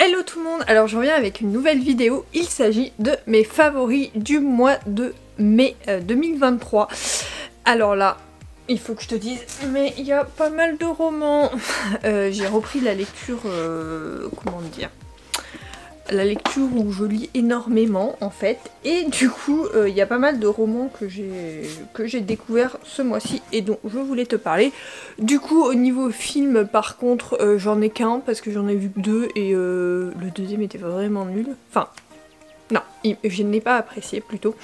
Hello tout le monde, alors je reviens avec une nouvelle vidéo, il s'agit de mes favoris du mois de mai 2023. Alors là, il faut que je te dise, mais il y a pas mal de romans. J'ai repris la lecture, comment dire, la lecture où je lis énormément en fait, et du coup il y a pas mal de romans que j'ai découvert ce mois-ci et dont je voulais te parler. Du coup au niveau film par contre j'en ai qu'un parce que j'en ai vu que deux et le deuxième était vraiment nul, enfin non, je ne l'ai pas apprécié plutôt.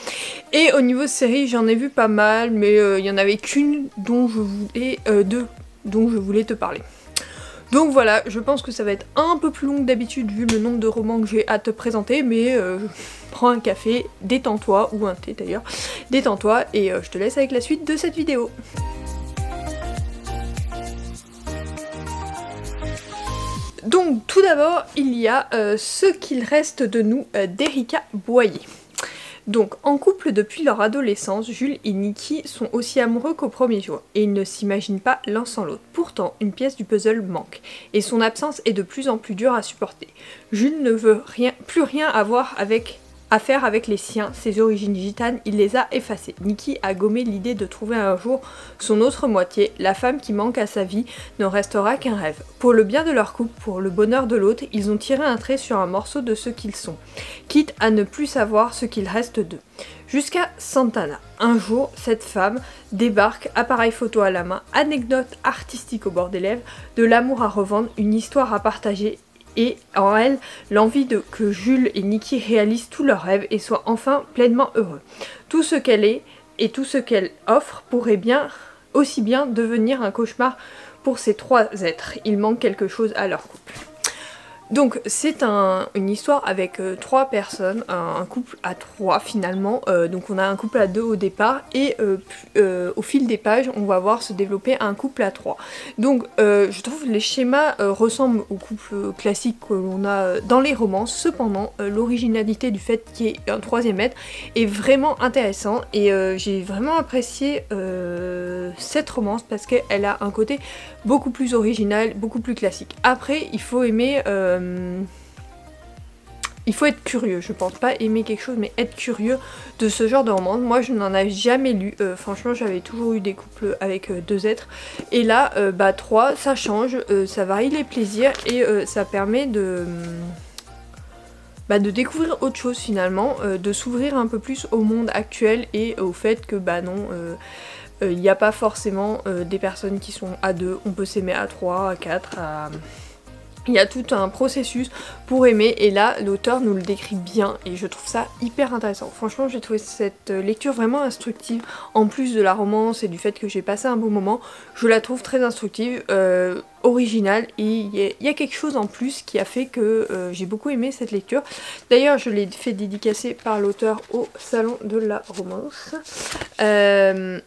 Et au niveau série j'en ai vu pas mal, mais il y en avait qu'une dont je voulais, deux dont je voulais te parler. Donc voilà, je pense que ça va être un peu plus long que d'habitude vu le nombre de romans que j'ai à te présenter, mais prends un café, détends-toi, ou un thé d'ailleurs, détends-toi et je te laisse avec la suite de cette vidéo. Donc tout d'abord, il y a Ce qu'il reste de nous d'Erika Boyer. Donc, en couple depuis leur adolescence, Jules et Nikki sont aussi amoureux qu'au premier jour, et ils ne s'imaginent pas l'un sans l'autre. Pourtant, une pièce du puzzle manque, et son absence est de plus en plus dure à supporter. Jules ne veut plus rien avoir à faire avec les siens, ses origines gitanes, il les a effacées. Nikki a gommé l'idée de trouver un jour son autre moitié, la femme qui manque à sa vie ne restera qu'un rêve. Pour le bien de leur couple, pour le bonheur de l'autre, ils ont tiré un trait sur un morceau de ce qu'ils sont, quitte à ne plus savoir ce qu'il reste d'eux. Jusqu'à Santana. Un jour, cette femme débarque, appareil photo à la main, anecdote artistique au bord des lèvres, de l'amour à revendre, une histoire à partager, et en elle, l'envie que Jules et Nikki réalisent tous leurs rêves et soient enfin pleinement heureux. Tout ce qu'elle est et tout ce qu'elle offre pourrait aussi bien devenir un cauchemar pour ces trois êtres. Il manque quelque chose à leur couple. Donc c'est une histoire avec trois personnes, un couple à trois finalement, donc on a un couple à deux au départ et au fil des pages on va voir se développer un couple à trois. Donc je trouve les schémas ressemblent au couple classique que l'on a dans les romans, cependant l'originalité du fait qu'il y ait un troisième être est vraiment intéressant et j'ai vraiment apprécié cette romance parce qu'elle a un côté beaucoup plus original, beaucoup plus classique. Après il faut aimer... il faut être curieux, je pense pas aimer quelque chose mais être curieux de ce genre de romance. Moi je n'en avais jamais lu, franchement j'avais toujours eu des couples avec deux êtres et là bah trois ça change, ça varie les plaisirs et ça permet de découvrir autre chose finalement, de s'ouvrir un peu plus au monde actuel et au fait que bah non il n'y a pas forcément des personnes qui sont à deux, on peut s'aimer à trois, à quatre, il y a tout un processus pour aimer et là l'auteur nous le décrit bien et je trouve ça hyper intéressant. Franchement j'ai trouvé cette lecture vraiment instructive en plus de la romance et du fait que j'ai passé un bon moment. Je la trouve très instructive, originale et il y a quelque chose en plus qui a fait que j'ai beaucoup aimé cette lecture. D'ailleurs je l'ai fait dédicacer par l'auteur au salon de la romance.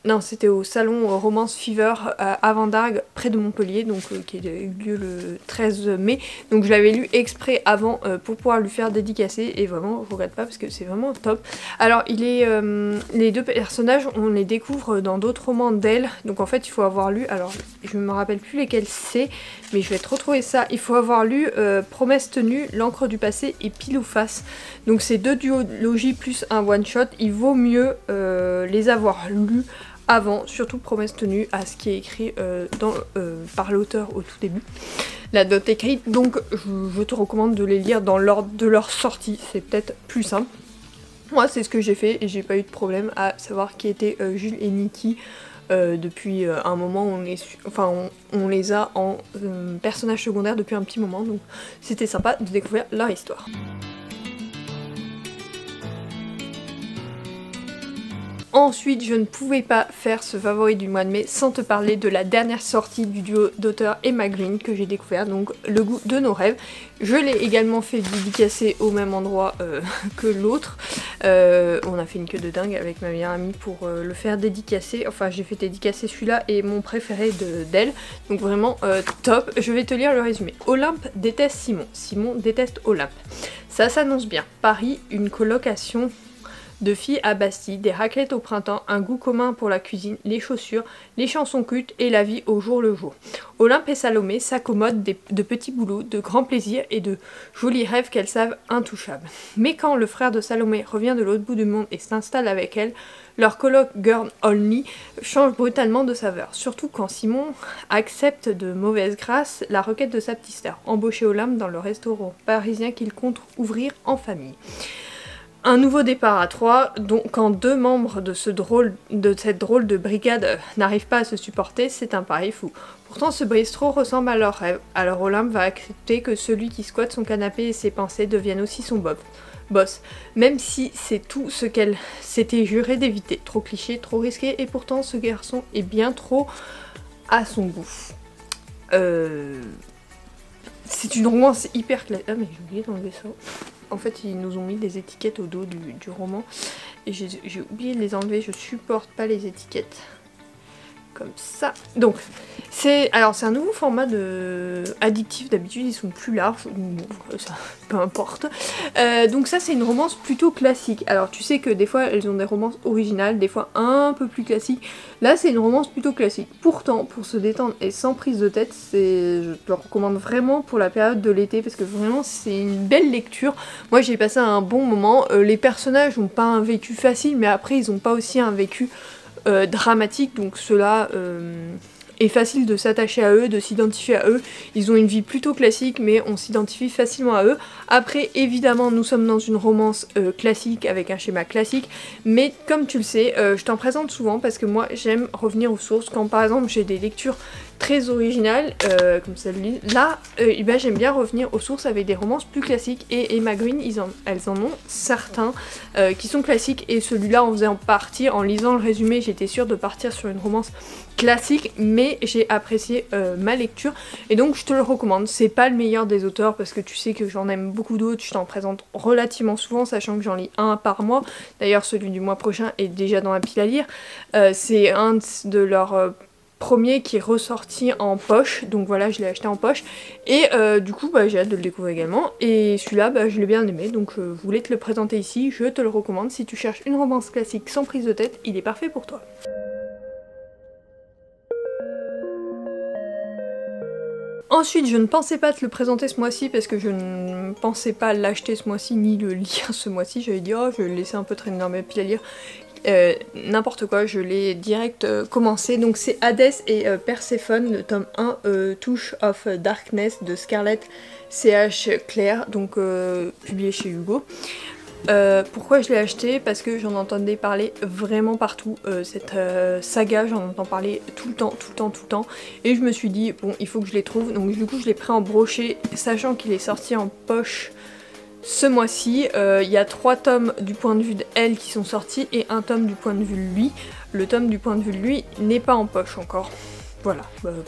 Non c'était au salon Romance Fever à Vendargues près de Montpellier, donc qui a eu lieu le 13 mai. Donc je l'avais lu exprès avant pour pouvoir lui faire dédicacer et vraiment je regrette pas parce que c'est vraiment top. Alors il est les deux personnages on les découvre dans d'autres romans d'elle, donc en fait il faut avoir lu, alors je me rappelle plus lesquels c'est mais je vais te retrouver ça, il faut avoir lu Promesse tenue, L'encre du passé et Pile ou face. Donc c'est deux duologies plus un one shot, il vaut mieux les avoir lus avant, surtout Promesse tenue à ce qui est écrit par l'auteur au tout début, la note écrite, donc je te recommande de les lire dans l'ordre de leur sortie, c'est peut-être plus simple. Moi c'est ce que j'ai fait et j'ai pas eu de problème à savoir qui étaient Jules et Nikki depuis un moment où on les a en personnages secondaires depuis un petit moment, donc c'était sympa de découvrir leur histoire. Ensuite, je ne pouvais pas faire ce favori du mois de mai sans te parler de la dernière sortie du duo d'auteurs Emma Green que j'ai découvert, donc Le goût de nos rêves. Je l'ai également fait dédicacer au même endroit que l'autre. On a fait une queue de dingue avec ma meilleure amie pour le faire dédicacer. Enfin, j'ai fait dédicacer celui-là et mon préféré d'elle. Donc vraiment top. Je vais te lire le résumé. Olympe déteste Simon. Simon déteste Olympe. Ça s'annonce bien. Paris, une colocation de filles à Bastille, des raclettes au printemps, un goût commun pour la cuisine, les chaussures, les chansons cultes et la vie au jour le jour. Olympe et Salomé s'accommodent de petits boulots, de grands plaisirs et de jolis rêves qu'elles savent intouchables. Mais quand le frère de Salomé revient de l'autre bout du monde et s'installe avec elle, leur colloque Girl Only change brutalement de saveur, surtout quand Simon accepte de mauvaise grâce la requête de sa petite sœur, embaucher Olympe dans le restaurant parisien qu'il compte ouvrir en famille. Un nouveau départ à 3, quand 2 membres de cette drôle de brigade n'arrivent pas à se supporter, c'est un pari fou. Pourtant ce bistrot ressemble à leur rêve, alors Olympe va accepter que celui qui squatte son canapé et ses pensées devienne aussi son boss, même si c'est tout ce qu'elle s'était juré d'éviter. Trop cliché, trop risqué, et pourtant ce garçon est bien trop à son goût. C'est une romance hyper classique. Ah mais j'ai oublié d'enlever ça. En fait ils nous ont mis des étiquettes au dos du roman et j'ai oublié de les enlever, je supporte pas les étiquettes. Comme ça. Donc, c'est un nouveau format de addictif, d'habitude ils sont plus larges, ça, peu importe. Donc ça c'est une romance plutôt classique. Alors tu sais que des fois elles ont des romances originales, des fois un peu plus classiques. Là c'est une romance plutôt classique. Pourtant, pour se détendre et sans prise de tête, je te le recommande vraiment pour la période de l'été parce que vraiment c'est une belle lecture. Moi j'ai passé un bon moment. Les personnages n'ont pas un vécu facile, mais après ils n'ont pas aussi un vécu dramatique, donc cela est facile de s'attacher à eux, de s'identifier à eux. Ils ont une vie plutôt classique mais on s'identifie facilement à eux. Après évidemment nous sommes dans une romance classique avec un schéma classique, mais comme tu le sais je t'en présente souvent parce que moi j'aime revenir aux sources. Quand par exemple j'ai des lectures très originales comme celle-là, ben, j'aime bien revenir aux sources avec des romances plus classiques, et Emma Green elles en ont certains qui sont classiques, et celui-là on faisait en partie, en lisant le résumé j'étais sûre de partir sur une romance classique, mais j'ai apprécié ma lecture et donc je te le recommande. C'est pas le meilleur des auteurs parce que tu sais que j'en aime beaucoup d'autres, je t'en présente relativement souvent sachant que j'en lis un par mois. D'ailleurs celui du mois prochain est déjà dans la pile à lire. C'est un de leurs premier qui est ressorti en poche, donc voilà je l'ai acheté en poche et du coup bah, j'ai hâte de le découvrir également, et celui-là bah, je l'ai bien aimé, donc je voulais te le présenter ici, je te le recommande. Si tu cherches une romance classique sans prise de tête, il est parfait pour toi. Ensuite, je ne pensais pas te le présenter ce mois-ci parce que je ne pensais pas l'acheter ce mois-ci ni le lire ce mois-ci. J'avais dit oh je vais le laisser un peu traîner dans ma pile à lire. N'importe quoi, je l'ai direct commencé. Donc c'est Hadès et Perséphone, le tome 1, Touch of Darkness de Scarlett C.H. Clare, donc publié chez Hugo. Pourquoi je l'ai acheté? Parce que j'en entendais parler vraiment partout, cette saga j'en entends parler tout le temps, et je me suis dit bon il faut que je les trouve, donc du coup je l'ai pris en brochet sachant qu'il est sorti en poche ce mois-ci. Il y a 3 tomes du point de vue d'elle qui sont sortis et un tome du point de vue de lui. Le tome du point de vue de lui n'est pas en poche encore. Voilà,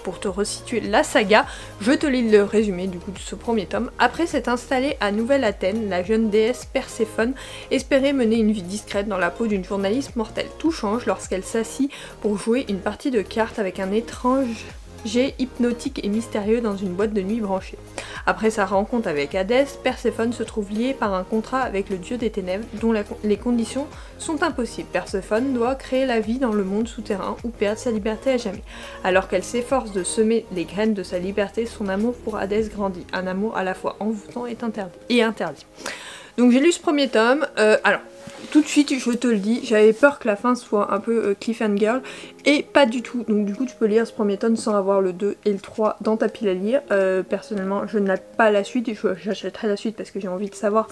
pour te resituer la saga, je te lis le résumé du coup de ce premier tome. Après s'être installée à Nouvelle-Athènes, la jeune déesse Perséphone espérait mener une vie discrète dans la peau d'une journaliste mortelle. Tout change lorsqu'elle s'assit pour jouer une partie de cartes avec un étrange jet hypnotique et mystérieux dans une boîte de nuit branchée. Après sa rencontre avec Hadès, Perséphone se trouve liée par un contrat avec le dieu des ténèbres dont les conditions sont impossibles. Perséphone doit créer la vie dans le monde souterrain ou perdre sa liberté à jamais. Alors qu'elle s'efforce de semer les graines de sa liberté, son amour pour Hadès grandit. Un amour à la fois envoûtant et interdit. Donc j'ai lu ce premier tome, alors tout de suite je te le dis, j'avais peur que la fin soit un peu cliffhanger, et pas du tout. Donc du coup tu peux lire ce premier tome sans avoir le 2 et le 3 dans ta pile à lire. Personnellement je n'ai pas la suite, j'achèterai la suite parce que j'ai envie de savoir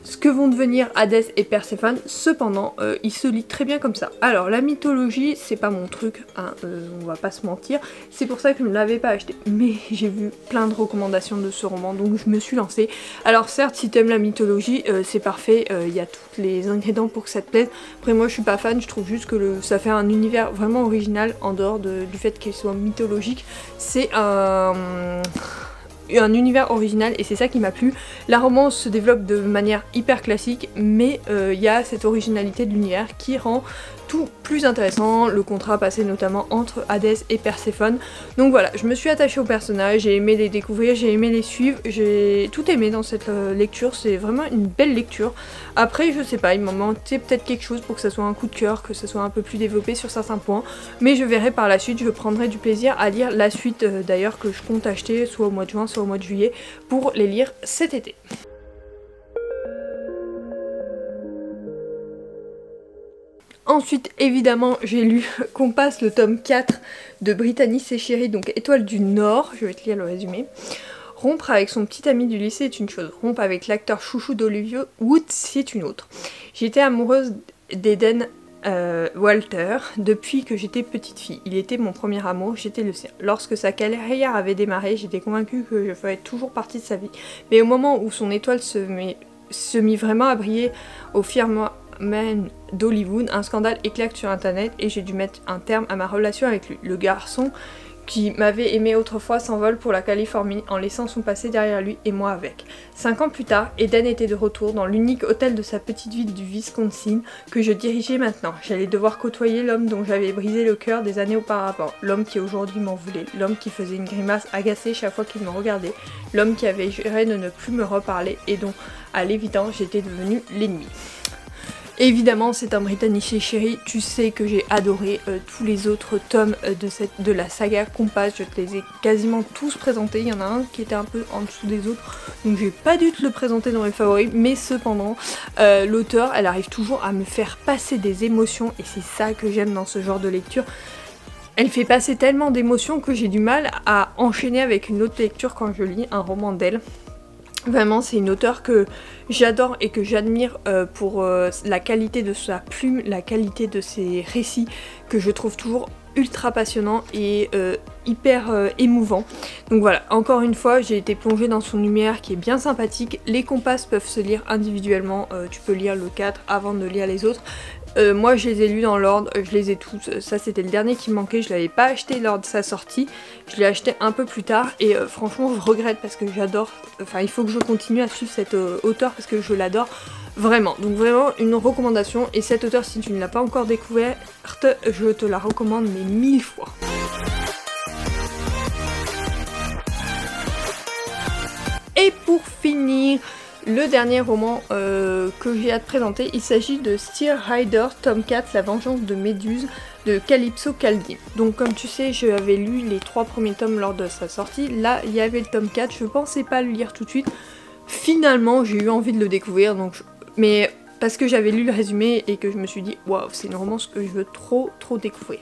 ce que vont devenir Hadès et Perséphone. Cependant il se lit très bien comme ça. Alors la mythologie c'est pas mon truc, hein, on va pas se mentir, c'est pour ça que je ne l'avais pas acheté, mais j'ai vu plein de recommandations de ce roman donc je me suis lancée. Alors certes si t'aimes la mythologie c'est parfait, il y a tous les ingrédients pour que ça te plaise. Après moi je suis pas fan, je trouve juste que ça fait un univers vraiment original en dehors du fait qu'il soit mythologique. C'est un univers original et c'est ça qui m'a plu. La romance se développe de manière hyper classique mais il y a cette originalité de l'univers qui rend tout plus intéressant, le contrat passé notamment entre Hadès et Perséphone. Donc voilà, je me suis attachée aux personnages, j'ai aimé les découvrir, j'ai aimé les suivre, j'ai tout aimé dans cette lecture, c'est vraiment une belle lecture. Après je sais pas, il m'en manquait peut-être quelque chose pour que ça soit un coup de cœur, que ça soit un peu plus développé sur certains points, mais je verrai par la suite, je prendrai du plaisir à lire la suite d'ailleurs que je compte acheter soit au mois de juin, soit au mois de juillet pour les lire cet été. Ensuite, évidemment, j'ai lu qu'on passe le tome 4 de Brittany Chéri, donc Étoile du Nord, je vais te lire le résumé. Rompre avec son petit ami du lycée est une chose, rompre avec l'acteur chouchou d'Olivia Wood, c'est une autre. J'étais amoureuse d'Eden Walter depuis que j'étais petite fille. Il était mon premier amour, j'étais le sien. Lorsque sa carrière avait démarré, j'étais convaincue que je ferais toujours partie de sa vie. Mais au moment où son étoile se mit vraiment à briller au firmament d'Hollywood, un scandale éclate sur internet et j'ai dû mettre un terme à ma relation avec lui. Le garçon qui m'avait aimé autrefois s'envole pour la Californie en laissant son passé derrière lui et moi avec. 5 ans plus tard, Eden était de retour dans l'unique hôtel de sa petite ville du Wisconsin que je dirigeais maintenant. J'allais devoir côtoyer l'homme dont j'avais brisé le cœur des années auparavant, l'homme qui aujourd'hui m'en voulait, l'homme qui faisait une grimace agacée chaque fois qu'il me regardait, l'homme qui avait juré de ne plus me reparler et dont, à l'évidence, j'étais devenue l'ennemi. Évidemment, c'est un Brittany Chéri, tu sais que j'ai adoré tous les autres tomes de la saga Compass, je te les ai quasiment tous présentés, il y en a un qui était un peu en dessous des autres, donc j'ai pas dû te le présenter dans mes favoris, mais cependant, l'auteur, elle arrive toujours à me faire passer des émotions, et c'est ça que j'aime dans ce genre de lecture. Elle fait passer tellement d'émotions que j'ai du mal à enchaîner avec une autre lecture quand je lis un roman d'elle. Vraiment, c'est une auteure que j'adore et que j'admire pour la qualité de sa plume, la qualité de ses récits, que je trouve toujours ultra passionnant et hyper émouvant. Donc voilà, encore une fois, j'ai été plongée dans son lumière qui est bien sympathique. Les Compasses peuvent se lire individuellement, tu peux lire le 4 avant de lire les autres. Moi je les ai lus dans l'ordre, je les ai tous, ça c'était le dernier qui me manquait, je l'avais pas acheté lors de sa sortie, je l'ai acheté un peu plus tard et franchement je regrette parce que j'adore, enfin il faut que je continue à suivre cet auteur parce que je l'adore vraiment. Donc vraiment une recommandation et cet auteur si tu ne l'as pas encore découverte, je te la recommande mais 1000 fois. Et pour finir, le dernier roman que j'ai à te présenter, il s'agit de Steer Rider, tome 4, La vengeance de Méduse, de Calypso Caldini. Donc comme tu sais, j'avais lu les 3 premiers tomes lors de sa sortie, là il y avait le tome 4, je pensais pas le lire tout de suite, finalement j'ai eu envie de le découvrir, donc mais parce que j'avais lu le résumé et que je me suis dit waouh, c'est une romance que je veux trop découvrir.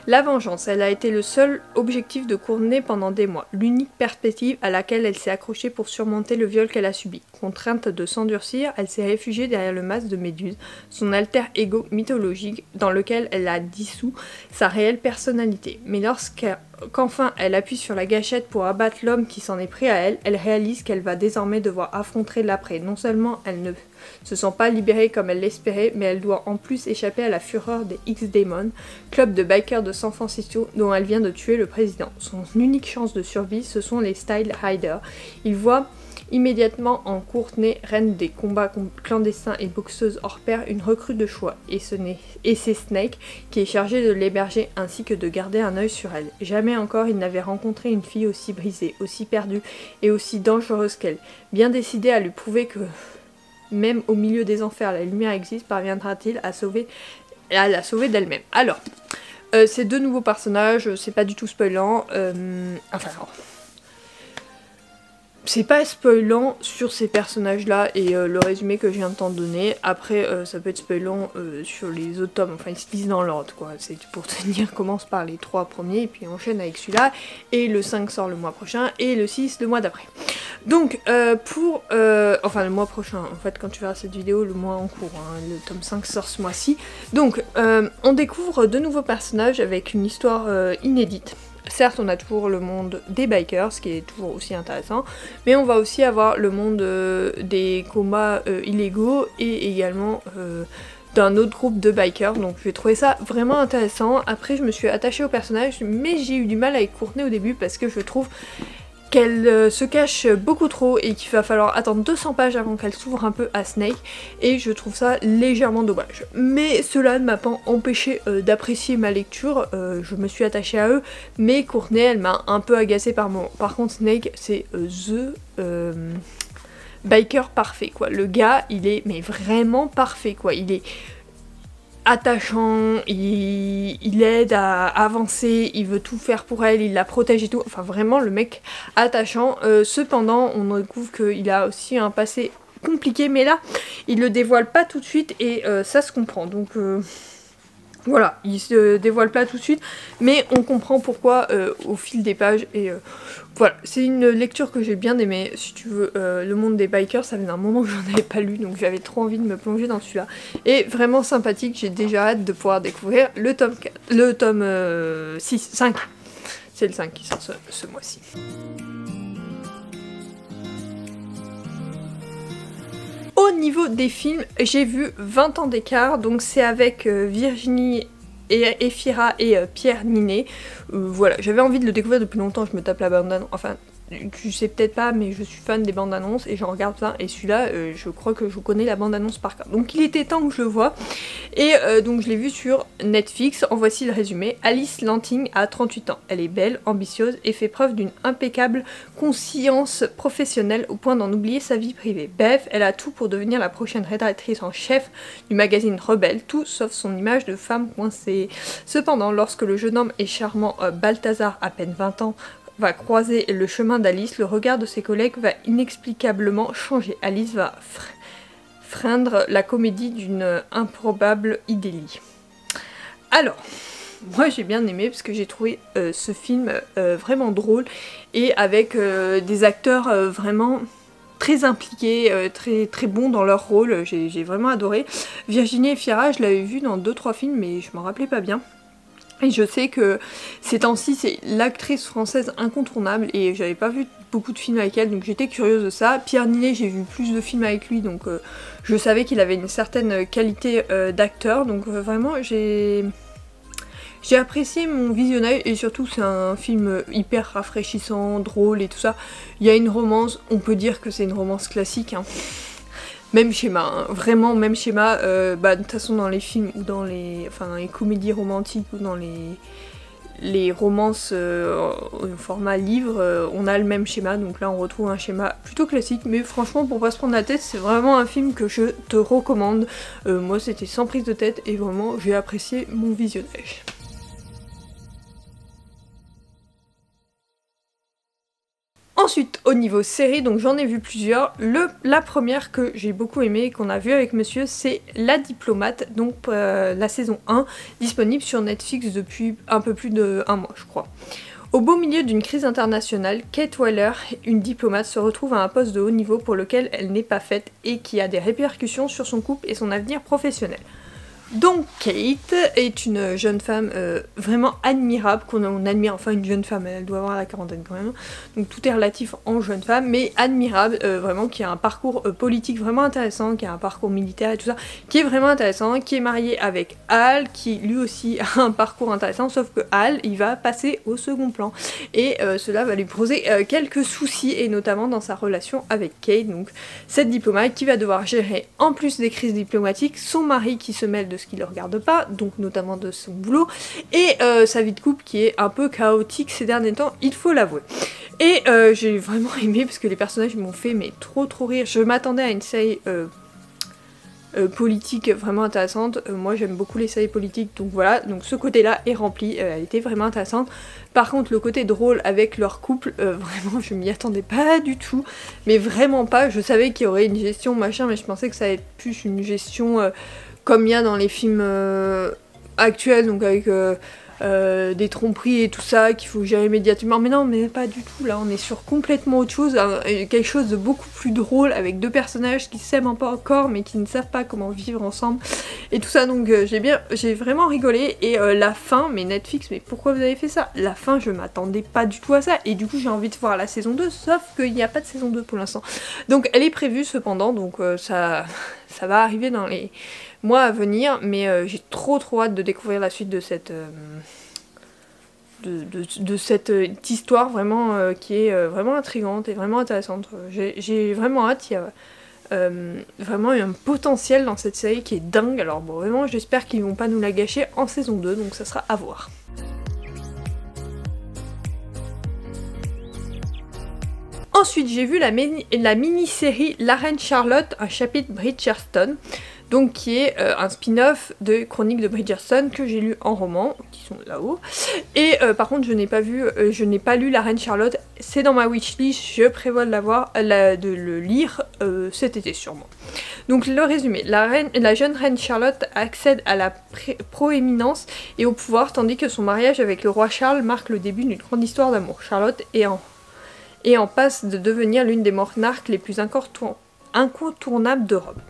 La vengeance, elle a été le seul objectif de Courtney pendant des mois, l'unique perspective à laquelle elle s'est accrochée pour surmonter le viol qu'elle a subi. Contrainte de s'endurcir, elle s'est réfugiée derrière le masque de Méduse, son alter ego mythologique dans lequel elle a dissous sa réelle personnalité. Mais qu'enfin elle appuie sur la gâchette pour abattre l'homme qui s'en est pris à elle, elle réalise qu'elle va désormais devoir affronter l'après. Non seulement elle ne se sent pas libérée comme elle l'espérait, mais elle doit en plus échapper à la fureur des X-Demon, club de bikers de San Francisco dont elle vient de tuer le président. Son unique chance de survie, ce sont les Style Riders. Il voit immédiatement en Courtney, reine des combats clandestins et boxeuse hors pair, une recrue de choix, et c'est Snake qui est chargé de l'héberger ainsi que de garder un œil sur elle. Jamais encore il n'avait rencontré une fille aussi brisée, aussi perdue et aussi dangereuse qu'elle. Bien décidé à lui prouver que même au milieu des enfers la lumière existe, parviendra-t-il à la sauver d'elle-même. Alors, ces 2 nouveaux personnages, c'est pas du tout spoilant, c'est pas spoilant sur ces personnages là et le résumé que je viens de t'en donner. Après ça peut être spoilant sur les autres tomes, enfin ils se lisent dans l'ordre quoi, c'est pour te dire, commence par les 3 premiers et puis enchaîne avec celui-là, et le 5 sort le mois prochain et le 6 le mois d'après. Donc enfin le mois prochain, en fait quand tu verras cette vidéo, le mois en cours, hein, le tome 5 sort ce mois-ci. Donc on découvre de nouveaux personnages avec une histoire inédite. Certes, on a toujours le monde des bikers, ce qui est toujours aussi intéressant, mais on va aussi avoir le monde des combats illégaux et également d'un autre groupe de bikers, donc j'ai trouvé ça vraiment intéressant. Après, je me suis attachée au personnage, mais j'ai eu du mal avec Courtney au début parce que je trouve qu'elle se cache beaucoup trop et qu'il va falloir attendre 200 pages avant qu'elle s'ouvre un peu à Snake, et je trouve ça légèrement dommage. Mais cela ne m'a pas empêché d'apprécier ma lecture, je me suis attachée à eux, mais Courtney elle m'a un peu agacée par moment. Par contre Snake c'est biker parfait quoi, le gars il est mais vraiment parfait quoi, il est attachant, il aide à avancer, il veut tout faire pour elle, il la protège et tout, enfin vraiment le mec attachant. Cependant on découvre qu'il a aussi un passé compliqué, mais là il le dévoile pas tout de suite et ça se comprend, donc voilà, il se dévoile pas tout de suite, mais on comprend pourquoi au fil des pages, et voilà, c'est une lecture que j'ai bien aimée. Si tu veux, le monde des bikers, ça faisait un moment que j'en avais pas lu, donc j'avais trop envie de me plonger dans celui-là. Et vraiment sympathique, j'ai déjà hâte de pouvoir découvrir le tome 4, le tome 5. C'est le 5 qui sort ce mois-ci. Au niveau des films, j'ai vu 20 ans d'écart, donc c'est avec Virginie Efira et Pierre Ninet. Voilà, j'avais envie de le découvrir depuis longtemps, je me tape la bande-annonce, enfin tu sais peut-être pas, mais je suis fan des bandes annonces et j'en regarde plein, et celui-là je crois que je connais la bande annonce par cœur, donc il était temps que je le vois. Et donc je l'ai vu sur Netflix. En voici le résumé. Alice Lanting a 38 ans, elle est belle, ambitieuse et fait preuve d'une impeccable conscience professionnelle au point d'en oublier sa vie privée. Bref, elle a tout pour devenir la prochaine rédactrice en chef du magazine Rebelle, tout sauf son image de femme coincée. Cependant, lorsque le jeune homme et charmant Balthazar, à peine 20 ans, va croiser le chemin d'Alice, le regard de ses collègues va inexplicablement changer. Alice va freindre la comédie d'une improbable idyllie. Alors, moi j'ai bien aimé parce que j'ai trouvé ce film vraiment drôle et avec des acteurs vraiment très impliqués, très bons dans leur rôle, j'ai vraiment adoré. Virginie Efira, je l'avais vue dans 2-3 films mais je m'en rappelais pas bien. Et je sais que ces temps-ci c'est l'actrice française incontournable et j'avais pas vu beaucoup de films avec elle, donc j'étais curieuse de ça. Pierre Ninet, j'ai vu plus de films avec lui, donc je savais qu'il avait une certaine qualité d'acteur, donc vraiment j'ai apprécié mon visionnage, et surtout c'est un film hyper rafraîchissant, drôle et tout ça. Il y a une romance, on peut dire que c'est une romance classique, hein. Même schéma, hein, vraiment même schéma, de toute façon dans les films ou dans les comédies romantiques ou dans les romances au format livre, on a le même schéma, donc là on retrouve un schéma plutôt classique, mais franchement pour pas se prendre la tête, c'est vraiment un film que je te recommande. Moi c'était sans prise de tête et vraiment j'ai apprécié mon visionnage. Ensuite, au niveau série, donc j'en ai vu plusieurs. La première que j'ai beaucoup aimée, qu'on a vue avec monsieur, c'est La Diplomate, donc la saison 1, disponible sur Netflix depuis un peu plus d'1 mois, je crois. Au beau milieu d'une crise internationale, Kate Waller, une diplomate, se retrouve à un poste de haut niveau pour lequel elle n'est pas faite et qui a des répercussions sur son couple et son avenir professionnel. Donc Kate est une jeune femme vraiment admirable, qu'on admire, enfin une jeune femme, elle doit avoir la quarantaine quand même, donc tout est relatif en jeune femme, mais admirable, vraiment, qui a un parcours politique vraiment intéressant, qui a un parcours militaire et tout ça, qui est vraiment intéressant, qui est mariée avec Hal, qui lui aussi a un parcours intéressant, sauf que Hal, il va passer au second plan, et cela va lui poser quelques soucis, et notamment dans sa relation avec Kate, donc cette diplomate qui va devoir gérer, en plus des crises diplomatiques, son mari qui se mêle de ce qui ne le regarde pas, donc notamment de son boulot, et sa vie de couple qui est un peu chaotique ces derniers temps, il faut l'avouer. Et j'ai vraiment aimé parce que les personnages m'ont fait mais trop rire. Je m'attendais à une série politique vraiment intéressante. Moi j'aime beaucoup les séries politiques, donc voilà, donc ce côté là est rempli, elle était vraiment intéressante. Par contre le côté drôle avec leur couple, vraiment je m'y attendais pas du tout, mais vraiment pas. Je savais qu'il y aurait une gestion machin, mais je pensais que ça allait être plus une gestion comme il y a dans les films actuels, donc avec des tromperies et tout ça qu'il faut gérer immédiatement, mais non, mais pas du tout. Là on est sur complètement autre chose, quelque chose de beaucoup plus drôle, avec deux personnages qui s'aiment un peu encore mais qui ne savent pas comment vivre ensemble et tout ça, donc j'ai vraiment rigolé. Et la fin, mais Netflix, mais pourquoi vous avez fait ça? La fin, je m'attendais pas du tout à ça, et du coup j'ai envie de voir la saison 2, sauf qu'il n'y a pas de saison 2 pour l'instant, donc elle est prévue cependant, donc ça va arriver dans les mois à venir, mais j'ai trop hâte de découvrir la suite de cette de cette histoire vraiment qui est vraiment intrigante et vraiment intéressante. J'ai vraiment hâte, il y a vraiment un potentiel dans cette série qui est dingue, alors bon vraiment j'espère qu'ils vont pas nous la gâcher en saison 2, donc ça sera à voir. Ensuite j'ai vu la mini-série La Reine Charlotte, un chapitre Bridgerton, donc qui est un spin-off de Chroniques de Bridgerton que j'ai lu en roman, qui sont là-haut. Et par contre je n'ai pas lu La Reine Charlotte, c'est dans ma wishlist, je prévois de le lire cet été sûrement. Donc le résumé, la jeune reine Charlotte accède à la proéminence et au pouvoir tandis que son mariage avec le roi Charles marque le début d'une grande histoire d'amour. Charlotte est en passe de devenir l'une des monarques les plus incontournables d'Europe.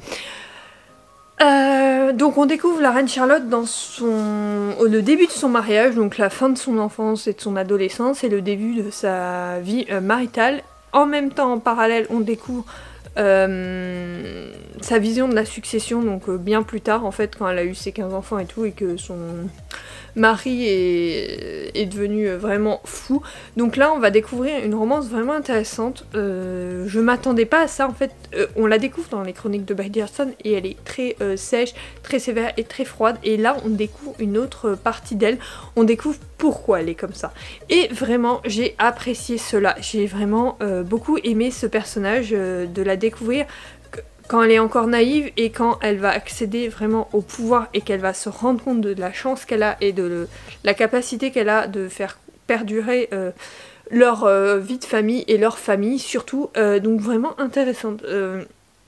Donc on découvre la reine Charlotte dans le début de son mariage, donc la fin de son enfance et de son adolescence et le début de sa vie maritale. En même temps, en parallèle, on découvre sa vision de la succession, donc bien plus tard en fait, quand elle a eu ses 15 enfants et tout, et que son mari est devenu vraiment fou. Donc là on va découvrir une romance vraiment intéressante. Je m'attendais pas à ça en fait. On la découvre dans les Chroniques de Bridgerton et elle est très sèche, très sévère et très froide, et là on découvre une autre partie d'elle, on découvre pourquoi elle est comme ça. Et vraiment j'ai apprécié cela, j'ai vraiment beaucoup aimé ce personnage, de la découvrir quand elle est encore naïve et quand elle va accéder vraiment au pouvoir et qu'elle va se rendre compte de la chance qu'elle a et de la capacité qu'elle a de faire perdurer leur vie de famille et leur famille surtout. Donc vraiment intéressante.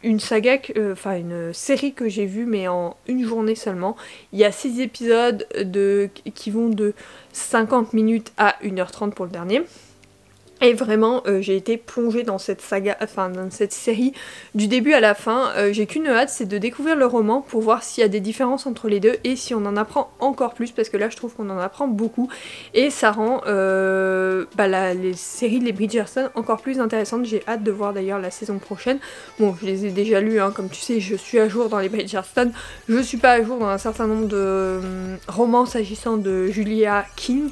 Une saga, une série que j'ai vue mais en une journée seulement. Il y a 6 épisodes qui vont de 50 minutes à 1h30 pour le dernier. Et vraiment, j'ai été plongée dans cette saga, dans cette série du début à la fin. J'ai qu'une hâte, c'est de découvrir le roman pour voir s'il y a des différences entre les deux et si on en apprend encore plus, parce que là je trouve qu'on en apprend beaucoup et ça rend les séries, les Bridgerton encore plus intéressantes. J'ai hâte de voir d'ailleurs la saison prochaine. Bon, je les ai déjà lues, hein, comme tu sais, je suis à jour dans les Bridgerton. Je suis pas à jour dans un certain nombre de romans s'agissant de Julia King.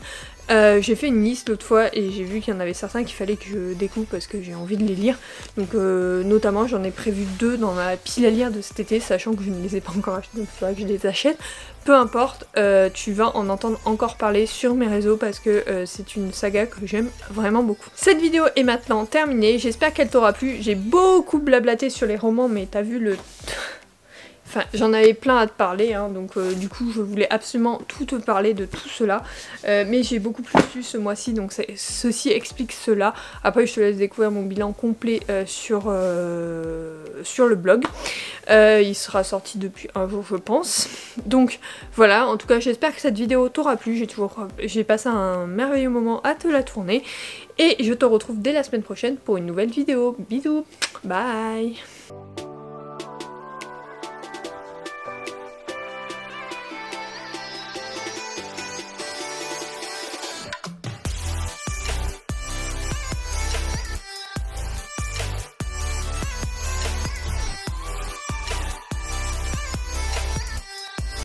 J'ai fait une liste l'autre fois et j'ai vu qu'il y en avait certains qu'il fallait que je découvre parce que j'ai envie de les lire. Donc notamment j'en ai prévu 2 dans ma pile à lire de cet été, sachant que je ne les ai pas encore achetés, donc il faudra que je les achète. Peu importe, tu vas en entendre encore parler sur mes réseaux parce que c'est une saga que j'aime vraiment beaucoup. Cette vidéo est maintenant terminée, j'espère qu'elle t'aura plu. J'ai beaucoup blablaté sur les romans, mais t'as vu le... Enfin, j'en avais plein à te parler, hein, donc du coup je voulais absolument tout te parler de tout cela, mais j'ai beaucoup plus lu ce mois-ci, donc ceci explique cela. Après je te laisse découvrir mon bilan complet sur le blog. Il sera sorti depuis un jour je pense. Donc voilà, en tout cas j'espère que cette vidéo t'aura plu, j'ai passé un merveilleux moment à te la tourner, et je te retrouve dès la semaine prochaine pour une nouvelle vidéo. Bisous, bye.